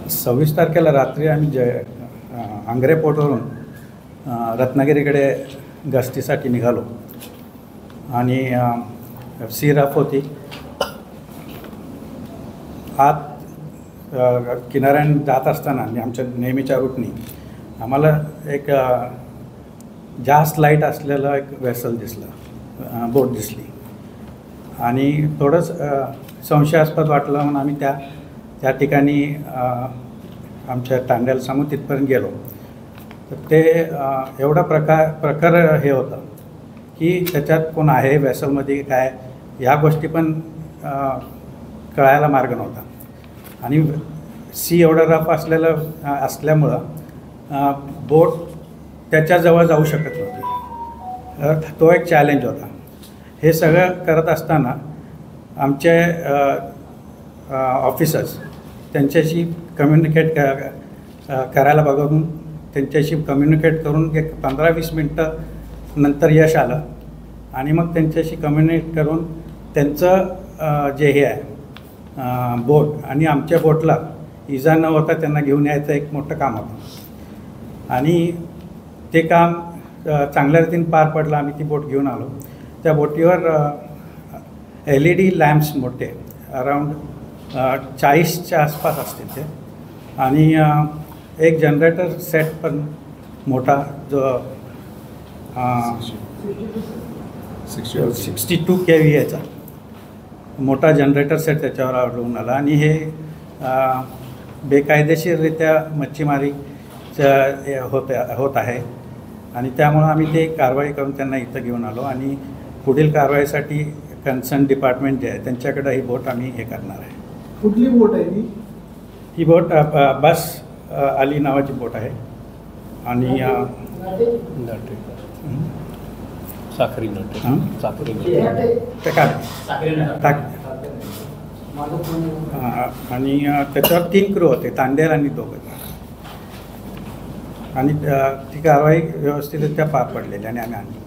26 तारखेला रात्री आम्ही आंग्रे पोर्टवरून रत्नागिरीकडे गस्तीसाठी निघालो आणि सी रफ होती. आत किनाऱ्याने जात असताना आमच्या नेहमीच्या रूटनी आम्हाला एक जास्त लाईट असलेलं एक वेसल दिसलं, बोट दिसली आणि थोडंसं संशयास्पद वाटलं म्हणून आम्ही त्या ठिकाणी आमच्या तांड्याला सांगून तिथपर्यंत गेलो. तर ते एवढा प्रकार हे होतं की त्याच्यात कोण आहे, वेसलमध्ये काय, ह्या गोष्टी पण कळायला मार्ग नव्हता. आणि सी एवढं रफ असल्यामुळं बोट त्याच्याजवळ जाऊ शकत नव्हती. तो एक चॅलेंज होता. हे सगळं करत असताना आमचे ऑफिसर्स त्यांच्याशी कम्युनिकेट करायला बघून त्यांच्याशी कम्युनिकेट करून एक 15-20 मिनटं नंतर यश आलं आणि मग त्यांच्याशी कम्युनिकेट करून त्यांचं जे हे आहे बोट आणि आमच्या बोटला इजा न होता त्यांना घेऊन यायचं एक मोठं काम होतं आणि ते काम चांगल्या रीतीने पार पडलं. आम्ही ती बोट घेऊन आलो. त्या बोटीवर LED लॅम्प्स मोठे अराऊंड 40च्या आसपास असतील ते आणि एक जनरेटर सेट पण मोठा जो 62 kVAचा मोठा जनरेटर सेट त्याच्यावर आढळून आला आणि हे बेकायदेशीररित्या मच्छीमारीचं होत आहे आणि त्यामुळं आम्ही ते कारवाई करून त्यांना इथं घेऊन आलो आणि पुढील कारवाईसाठी कन्सर्न डिपार्टमेंट जे आहे त्यांच्याकडे ही बोट आम्ही हे करणार आहे. कुठली बोट आहे ही बोट बस अली नावाची बोट आहे आणि साखरी आणि त्याच्यावर 3 क्रू होते, तांडेल आणि दोघं. आणि ती कारवाई व्यवस्थितरित्या पार पडलेली आणि आम्ही आणली.